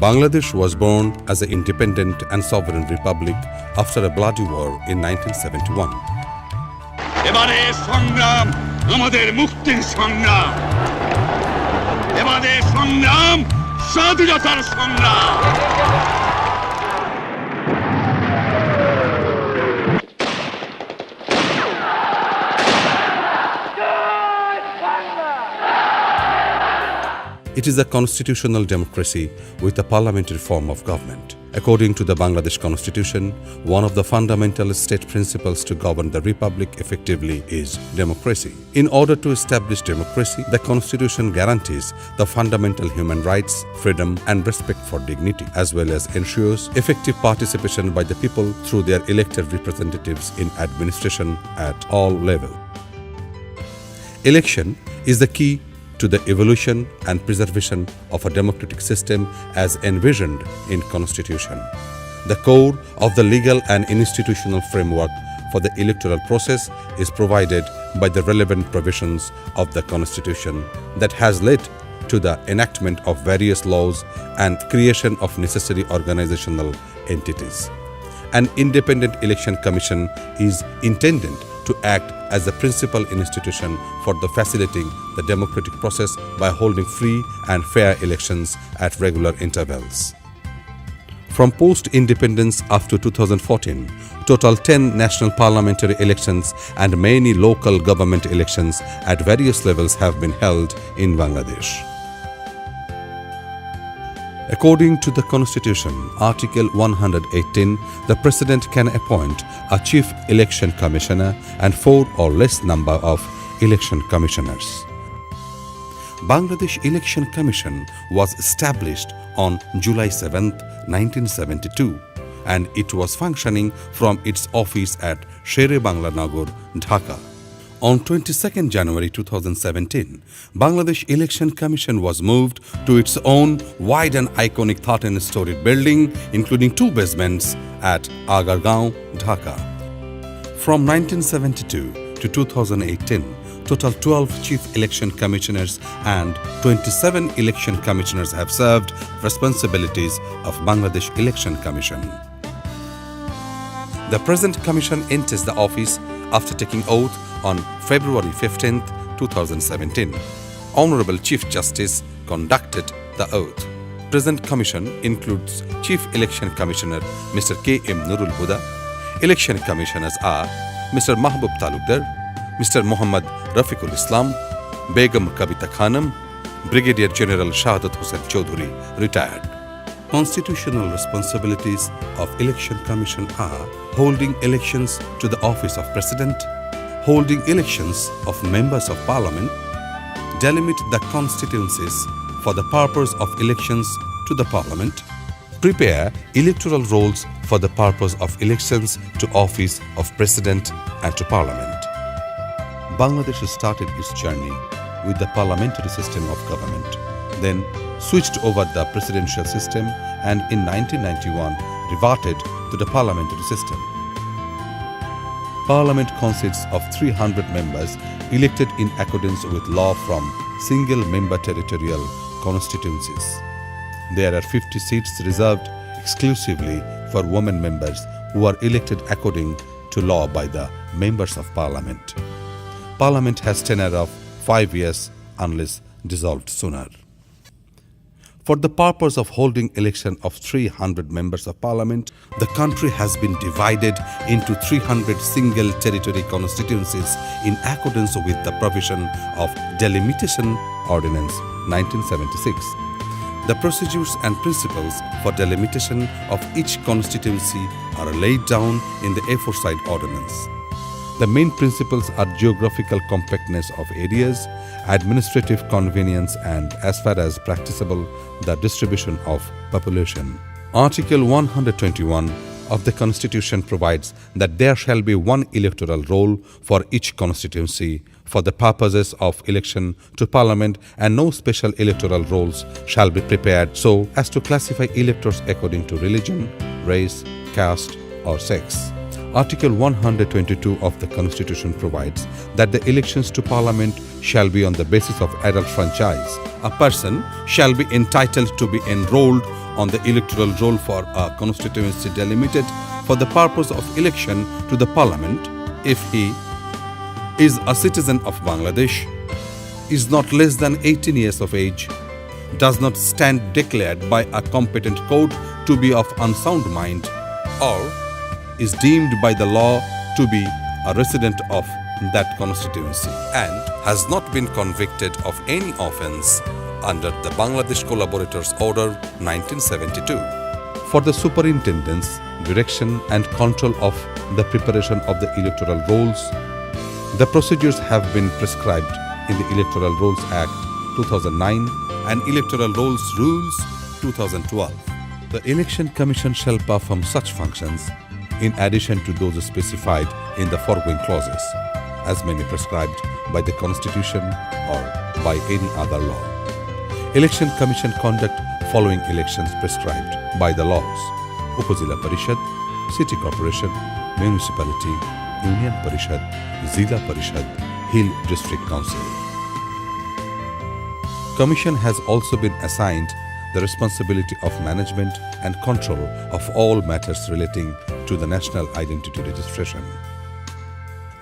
Bangladesh was born as an independent and sovereign republic after a bloody war in 1971. এবারে সংগ্রাম আমাদের মুক্তির সংগ্রাম, এবারে সংগ্রাম স্বাধীনতার সংগ্রাম। It is a constitutional democracy with a parliamentary form of government. According to the Bangladesh Constitution, one of the fundamental state principles to govern the republic effectively is democracy. In order to establish democracy, the Constitution guarantees the fundamental human rights, freedom, and respect for dignity, as well as ensures effective participation by the people through their elected representatives in administration at all levels. Election is the key to the evolution and preservation of a democratic system as envisioned in Constitution. The core of the legal and institutional framework for the electoral process is provided by the relevant provisions of the Constitution that has led to the enactment of various laws and creation of necessary organizational entities. An independent election commission is intended to act as the principal institution for the facilitating the democratic process by holding free and fair elections at regular intervals. From post-independence after 2014, total 10 national parliamentary elections and many local government elections at various levels have been held in Bangladesh. According to the Constitution, Article 118, the President can appoint a Chief Election Commissioner and 4 or less number of election commissioners. Bangladesh Election Commission was established on July 7, 1972, and it was functioning from its office at Shere Bangla Nagar, Dhaka. On 22nd January 2017, Bangladesh Election Commission was moved to its own wide and iconic 13-storied building, including 2 basements at Agargaon, Dhaka. From 1972 to 2018, total 12 Chief Election Commissioners and 27 Election Commissioners have served responsibilities of Bangladesh Election Commission. The present commission enters the office after taking oath on February 15, 2017. Honorable Chief Justice conducted the oath. Present commission includes Chief Election Commissioner Mr. K.M. Nurul Huda. Election commissioners are Mr. Mahbub Talukdar, Mr. Muhammad Rafiqul Islam, Begum Kavita Khanam, Brigadier General Shahadat Hussain Chaudhuri, retired. Constitutional responsibilities of Election Commission are holding elections to the office of President, holding elections of members of Parliament, delimit the constituencies for the purpose of elections to the Parliament, prepare electoral rolls for the purpose of elections to office of President and to Parliament. Bangladesh started its journey with the parliamentary system of government, then switched over the presidential system, and in 1991 reverted to the parliamentary system. Parliament consists of 300 members elected in accordance with law from single-member territorial constituencies. There are 50 seats reserved exclusively for women members who are elected according to law by the members of Parliament. Parliament has tenure of 5 years unless dissolved sooner. For the purpose of holding election of 300 members of Parliament, the country has been divided into 300 single territory constituencies in accordance with the provision of Delimitation Ordinance 1976. The procedures and principles for delimitation of each constituency are laid down in the aforesaid ordinance. The main principles are geographical compactness of areas, administrative convenience, and, as far as practicable, the distribution of population. Article 121 of the Constitution provides that there shall be one electoral roll for each constituency for the purposes of election to Parliament, and no special electoral rolls shall be prepared so as to classify electors according to religion, race, caste, or sex. Article 122 of the Constitution provides that the elections to Parliament shall be on the basis of adult franchise. A person shall be entitled to be enrolled on the electoral roll for a constituency delimited for the purpose of election to the parliament if he is a citizen of Bangladesh, is not less than 18 years of age, does not stand declared by a competent court to be of unsound mind, or is deemed by the law to be a resident of that constituency and has not been convicted of any offence under the Bangladesh Collaborators Order 1972. For the superintendence, direction and control of the preparation of the electoral rolls, the procedures have been prescribed in the Electoral Rolls Act 2009 and Electoral Rolls Rules 2012. The Election Commission shall perform such functions in addition to those specified in the foregoing clauses, as may be prescribed by the Constitution or by any other law. Election Commission conduct following elections prescribed by the laws: Upazila Parishad, City Corporation, Municipality, Union Parishad, Zila Parishad, Hill District Council. Commission has also been assigned the responsibility of management and control of all matters relating to the national identity registration.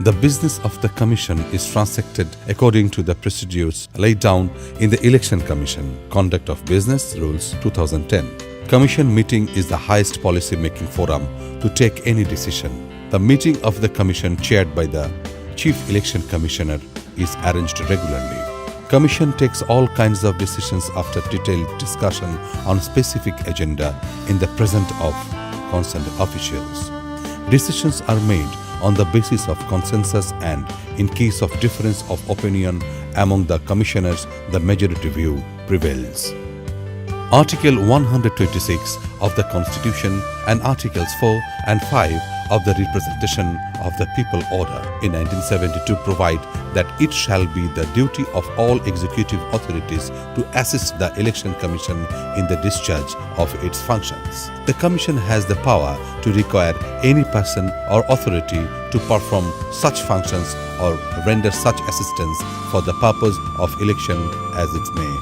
The business of the Commission is transacted according to the procedures laid down in the Election Commission Conduct of Business Rules 2010. Commission meeting is the highest policy-making forum to take any decision. The meeting of the Commission, chaired by the Chief Election Commissioner, is arranged regularly. Commission takes all kinds of decisions after detailed discussion on specific agenda in the presence of concerned officials. Decisions are made on the basis of consensus and, in case of difference of opinion among the commissioners, the majority view prevails. Article 126 of the Constitution and Articles 4 and 5 of the Representation of the People Order in 1972 provide that it shall be the duty of all executive authorities to assist the Election Commission in the discharge of its functions. The Commission has the power to require any person or authority to perform such functions or render such assistance for the purpose of election as it may.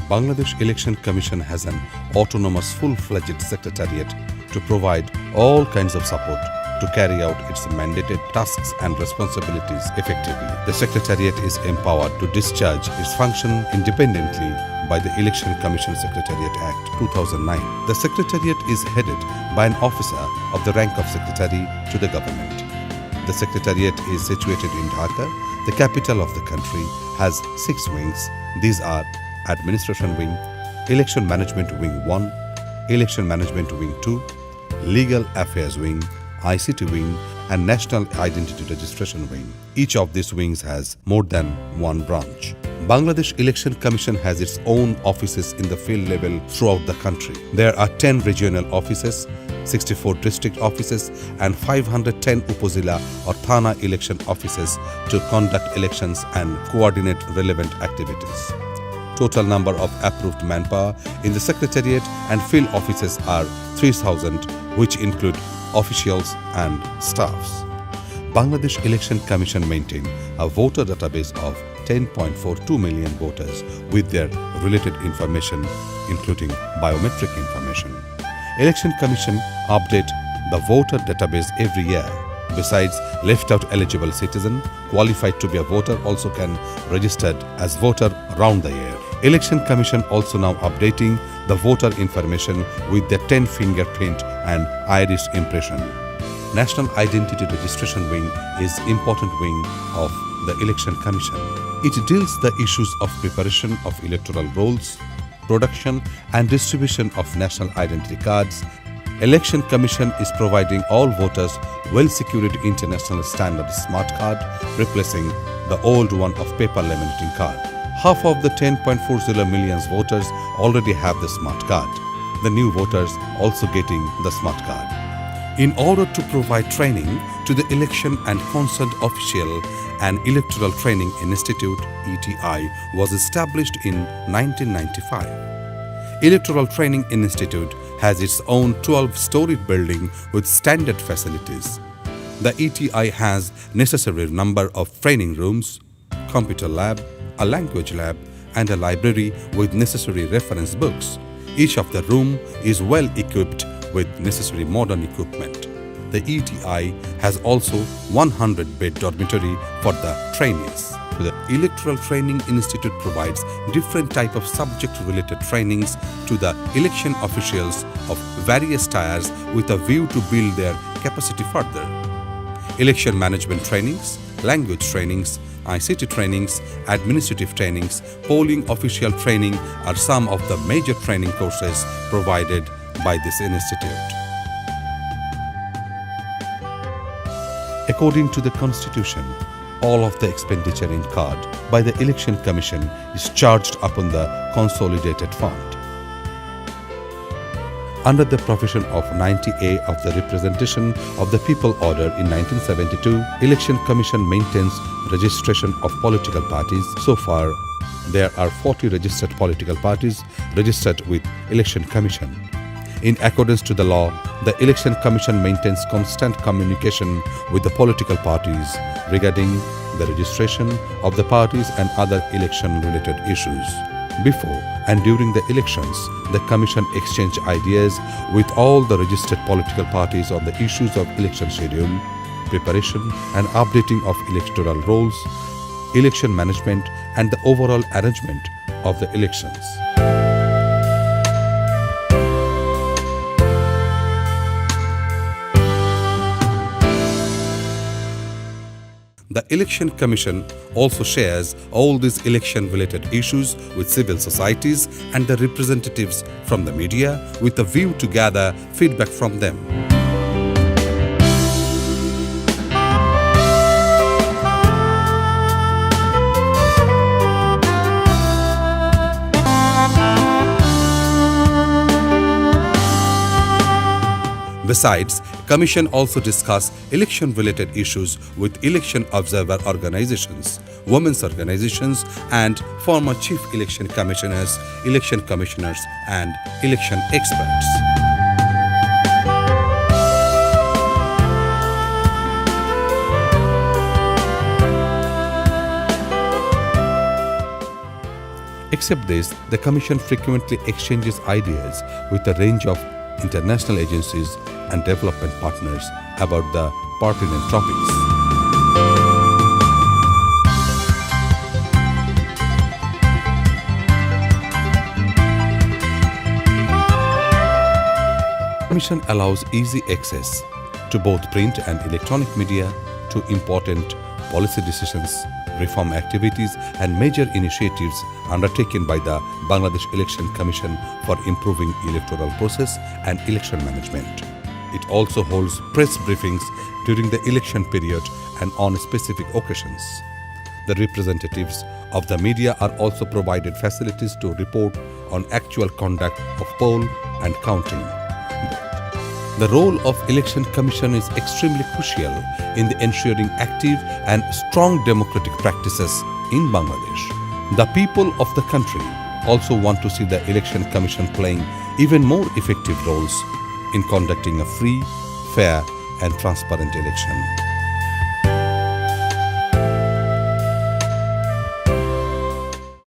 Bangladesh Election Commission has an autonomous full-fledged secretariat to provide all kinds of support to carry out its mandated tasks and responsibilities effectively. The Secretariat is empowered to discharge its function independently by the Election Commission Secretariat Act 2009. The Secretariat is headed by an officer of the rank of Secretary to the government. The Secretariat is situated in Dhaka, the capital of the country, has 6 wings. These are Administration Wing, Election Management Wing 1, Election Management Wing 2, Legal Affairs Wing, ICT Wing, and National Identity Registration Wing. Each of these wings has more than one branch. Bangladesh Election Commission has its own offices in the field level throughout the country. There are 10 regional offices, 64 district offices, and 510 Upazila or Thana election offices to conduct elections and coordinate relevant activities. Total number of approved manpower in the Secretariat and field offices are 3,000, which include officials and staffs. Bangladesh Election Commission maintains a voter database of 10.42 million voters with their related information, including biometric information. Election Commission updates the voter database every year. Besides, left out eligible citizen qualified to be a voter also can registered as voter round the year. Election Commission also now updating the voter information with the 10 fingerprint and iris impression. National Identity Registration Wing is important wing of the Election Commission. It deals the issues of preparation of electoral rolls, production and distribution of national identity cards. Election Commission is providing all voters well-secured international standard smart card, replacing the old one of paper laminating card. Half of the 10.40 million voters already have the smart card. The new voters also getting the smart card. In order to provide training to the election and concerned official, an Electoral Training Institute (ETI) was established in 1995. Electoral Training Institute has its own 12-storied building with standard facilities. The ETI has necessary number of training rooms, computer lab, a language lab, and a library with necessary reference books. Each of the room is well equipped with necessary modern equipment. The ETI has also 100-bed dormitory for the trainees. The Electoral Training Institute provides different type of subject-related trainings to the election officials of various tiers with a view to build their capacity further. Election management trainings, language trainings, ICT trainings, administrative trainings, polling official training are some of the major training courses provided by this institute. According to the Constitution, all of the expenditure incurred by the Election Commission is charged upon the consolidated fund. Under the provision of 90A of the Representation of the People Order in 1972, Election Commission maintains registration of political parties. So far, there are 40 registered political parties registered with Election Commission. In accordance to the law, the Election Commission maintains constant communication with the political parties regarding the registration of the parties and other election-related issues. Before and during the elections, the Commission exchanged ideas with all the registered political parties on the issues of election schedule, preparation and updating of electoral rolls, election management and the overall arrangement of the elections. The Election Commission also shares all these election-related issues with civil societies and the representatives from the media with a view to gather feedback from them. Besides, Commission also discuss election-related issues with election observer organizations, women's organizations and former chief election commissioners, election commissioners and election experts. Except this, the Commission frequently exchanges ideas with a range of international agencies and development partners about the pertinent topics. The Commission allows easy access to both print and electronic media to important policy decisions, reform activities and major initiatives undertaken by the Bangladesh Election Commission for improving electoral process and election management. It also holds press briefings during the election period and on specific occasions. The representatives of the media are also provided facilities to report on actual conduct of poll and counting. The role of Election Commission is extremely crucial in the ensuring active and strong democratic practices in Bangladesh. The people of the country also want to see the Election Commission playing even more effective roles in conducting a free, fair and transparent election.